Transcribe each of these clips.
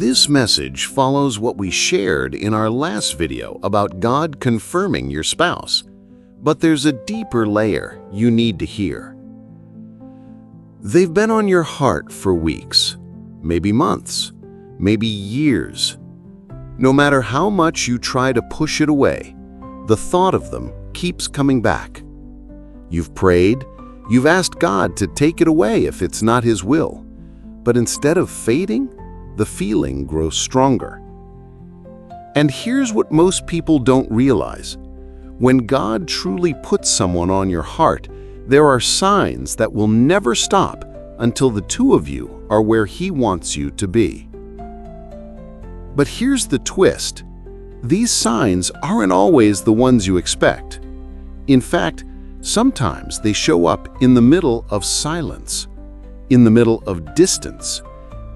This message follows what we shared in our last video about God confirming your spouse, but there's a deeper layer you need to hear. They've been on your heart for weeks, maybe months, maybe years. No matter how much you try to push it away, the thought of them keeps coming back. You've prayed, you've asked God to take it away if it's not His will, but instead of fading, the feeling grows stronger. And here's what most people don't realize. When God truly puts someone on your heart, there are signs that will never stop until the two of you are where He wants you to be. But here's the twist. These signs aren't always the ones you expect. In fact, sometimes they show up in the middle of silence, in the middle of distance,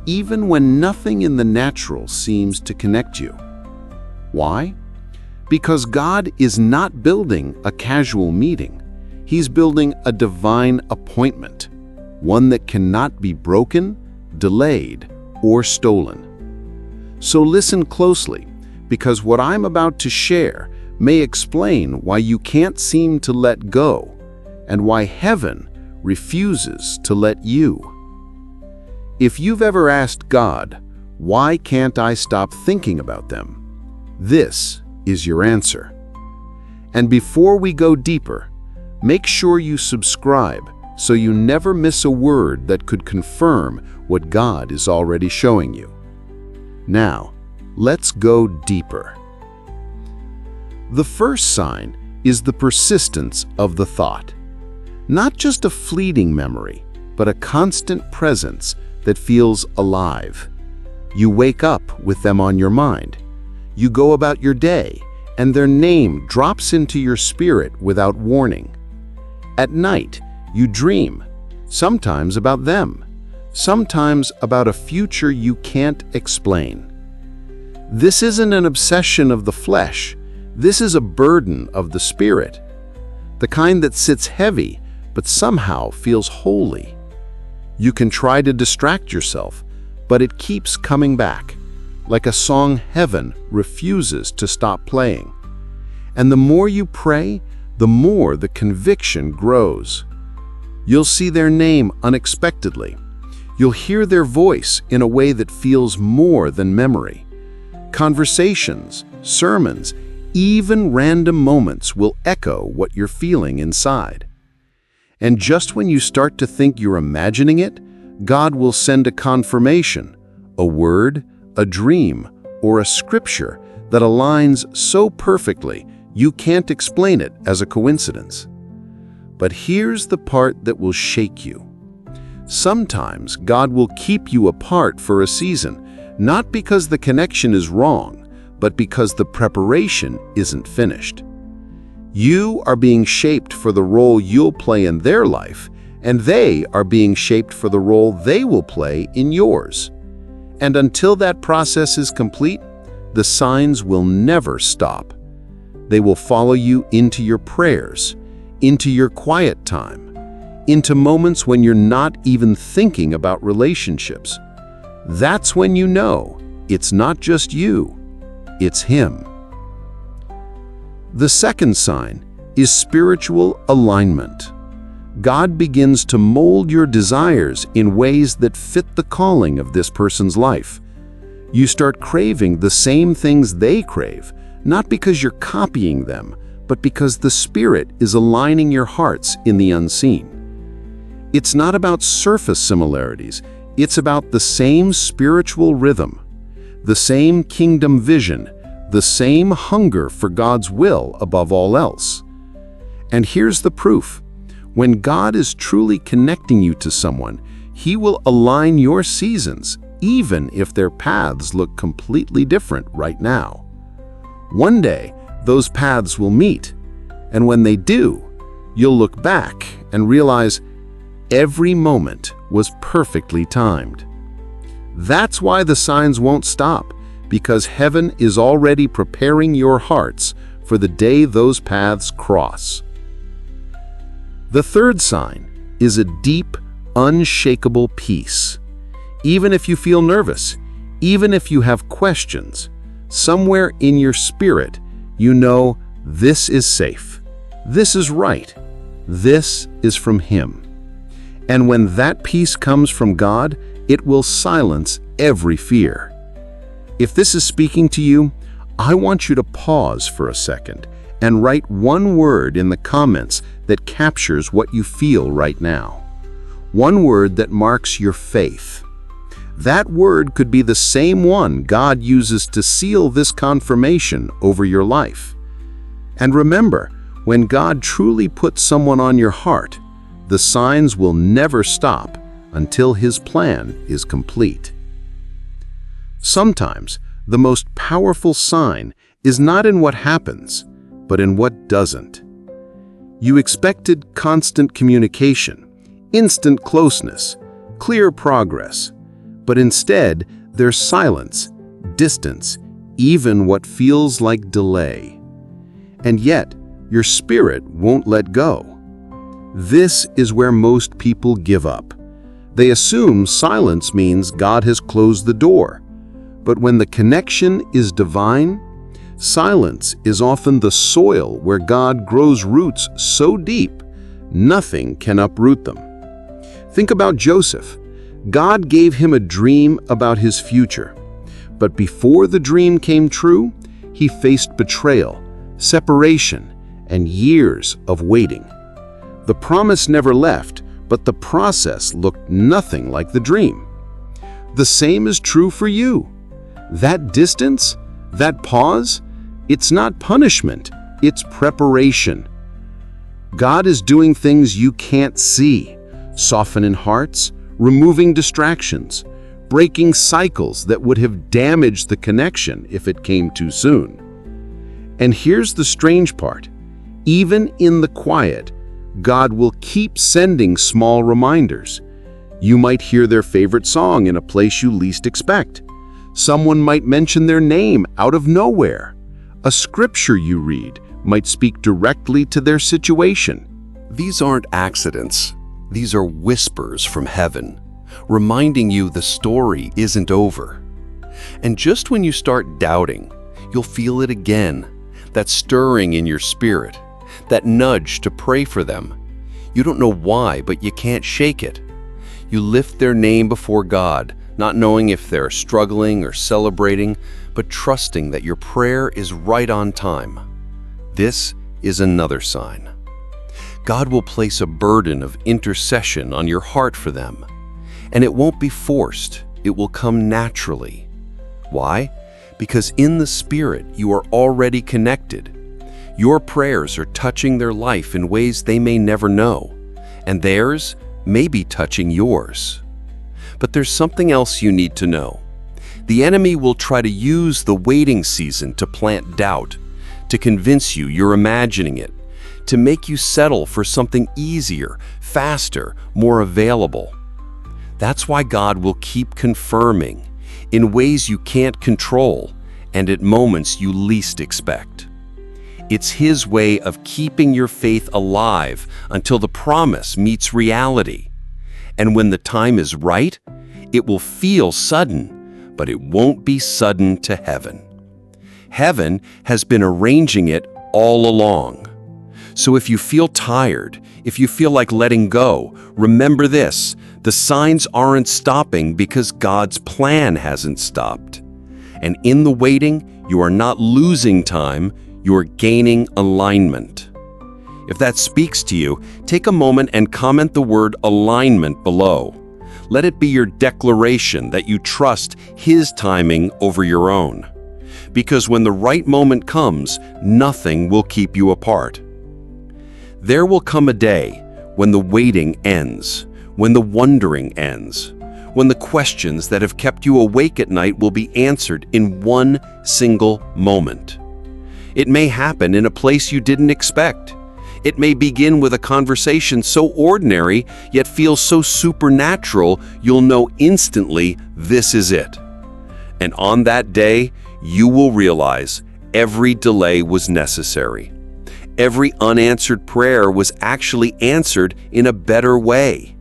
even when nothing in the natural seems to connect you. Why? Because God is not building a casual meeting. He's building a divine appointment, one that cannot be broken, delayed, or stolen. So listen closely, because what I'm about to share may explain why you can't seem to let go and why heaven refuses to let you. If you've ever asked God, "Why can't I stop thinking about them?" this is your answer. And before we go deeper, make sure you subscribe so you never miss a word that could confirm what God is already showing you. Now, let's go deeper. The first sign is the persistence of the thought. Not just a fleeting memory, but a constant presence that feels alive. You wake up with them on your mind. You go about your day, and their name drops into your spirit without warning. At night, you dream, sometimes about them, sometimes about a future you can't explain. This isn't an obsession of the flesh. This is a burden of the spirit, the kind that sits heavy but somehow feels holy. You can try to distract yourself, but it keeps coming back, like a song heaven refuses to stop playing. And the more you pray, the more the conviction grows. You'll see their name unexpectedly. You'll hear their voice in a way that feels more than memory. Conversations, sermons, even random moments will echo what you're feeling inside. And just when you start to think you're imagining it, God will send a confirmation, a word, a dream, or a scripture that aligns so perfectly you can't explain it as a coincidence. But here's the part that will shake you. Sometimes God will keep you apart for a season, not because the connection is wrong, but because the preparation isn't finished. You are being shaped for the role you'll play in their life, and they are being shaped for the role they will play in yours. And until that process is complete, the signs will never stop. They will follow you into your prayers, into your quiet time, into moments when you're not even thinking about relationships. That's when you know it's not just you, it's Him. The second sign is spiritual alignment. God begins to mold your desires in ways that fit the calling of this person's life. You start craving the same things they crave, not because you're copying them, but because the Spirit is aligning your hearts in the unseen. It's not about surface similarities, it's about the same spiritual rhythm, the same kingdom vision, the same hunger for God's will above all else. And here's the proof. When God is truly connecting you to someone, He will align your seasons, even if their paths look completely different right now. One day, those paths will meet, and when they do, you'll look back and realize every moment was perfectly timed. That's why the signs won't stop, because heaven is already preparing your hearts for the day those paths cross. The third sign is a deep, unshakable peace. Even if you feel nervous, Even if you have questions, somewhere in your spirit, you know this is safe, this is right, this is from Him. And when that peace comes from God, it will silence every fear. If this is speaking to you, I want you to pause for a second and write one word in the comments that captures what you feel right now. One word that marks your faith. That word could be the same one God uses to seal this confirmation over your life. And remember, when God truly puts someone on your heart, the signs will never stop until His plan is complete. Sometimes, the most powerful sign is not in what happens, but in what doesn't. You expected constant communication, instant closeness, clear progress, but instead there's silence, distance, even what feels like delay. And yet, your spirit won't let go. This is where most people give up. They assume silence means God has closed the door. But when the connection is divine, silence is often the soil where God grows roots so deep, nothing can uproot them. Think about Joseph. God gave him a dream about his future. But before the dream came true, he faced betrayal, separation, and years of waiting. The promise never left, but the process looked nothing like the dream. The same is true for you. That distance, that pause, it's not punishment, it's preparation. God is doing things you can't see, softening hearts, removing distractions, breaking cycles that would have damaged the connection if it came too soon. And here's the strange part. Even in the quiet, God will keep sending small reminders. You might hear their favorite song in a place you least expect. Someone might mention their name out of nowhere. A scripture you read might speak directly to their situation. These aren't accidents. These are whispers from heaven, reminding you the story isn't over. And just when you start doubting, you'll feel it again, that stirring in your spirit, that nudge to pray for them. You don't know why, but you can't shake it. You lift their name before God, not knowing if they're struggling or celebrating, but trusting that your prayer is right on time. This is another sign. God will place a burden of intercession on your heart for them, and it won't be forced. It will come naturally. Why? Because in the Spirit, you are already connected. Your prayers are touching their life in ways they may never know, and theirs may be touching yours. But there's something else you need to know. The enemy will try to use the waiting season to plant doubt, to convince you you're imagining it, to make you settle for something easier, faster, more available. That's why God will keep confirming in ways you can't control and at moments you least expect. It's His way of keeping your faith alive until the promise meets reality. And when the time is right, it will feel sudden, but it won't be sudden to heaven. Heaven has been arranging it all along. So if you feel tired, if you feel like letting go, remember this: the signs aren't stopping because God's plan hasn't stopped. And in the waiting, you are not losing time, you are gaining alignment. If that speaks to you, take a moment and comment the word alignment below. Let it be your declaration that you trust His timing over your own. Because when the right moment comes, nothing will keep you apart. There will come a day when the waiting ends, when the wondering ends, when the questions that have kept you awake at night will be answered in one single moment. It may happen in a place you didn't expect. It may begin with a conversation so ordinary, yet feels so supernatural, you'll know instantly this is it. And on that day, you will realize every delay was necessary. Every unanswered prayer was actually answered in a better way.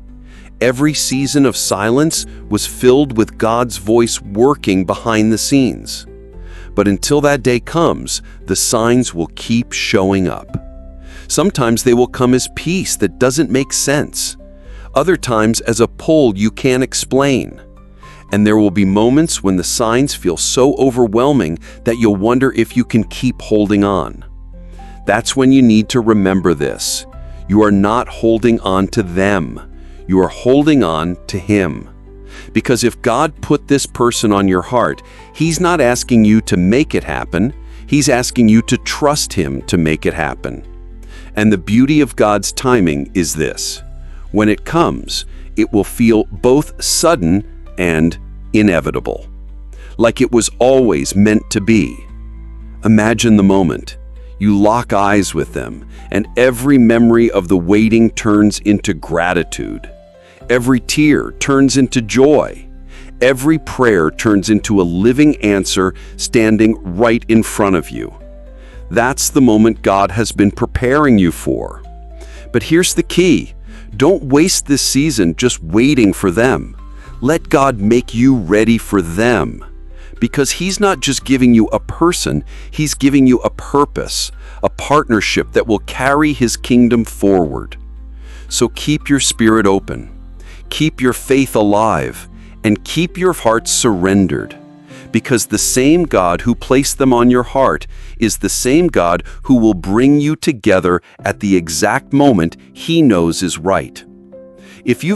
Every season of silence was filled with God's voice working behind the scenes. But until that day comes, the signs will keep showing up. Sometimes they will come as peace that doesn't make sense. Other times as a pull you can't explain. And there will be moments when the signs feel so overwhelming that you'll wonder if you can keep holding on. That's when you need to remember this. You are not holding on to them. You are holding on to Him. Because if God put this person on your heart, He's not asking you to make it happen. He's asking you to trust Him to make it happen. And the beauty of God's timing is this. When it comes, it will feel both sudden and inevitable. Like it was always meant to be. Imagine the moment. You lock eyes with them, and every memory of the waiting turns into gratitude. Every tear turns into joy. Every prayer turns into a living answer standing right in front of you. That's the moment God has been preparing you for. But here's the key. Don't waste this season just waiting for them. Let God make you ready for them. Because He's not just giving you a person, He's giving you a purpose, a partnership that will carry His kingdom forward. So keep your spirit open, keep your faith alive, and keep your heart surrendered. Because the same God who placed them on your heart is the same God who will bring you together at the exact moment He knows is right. If you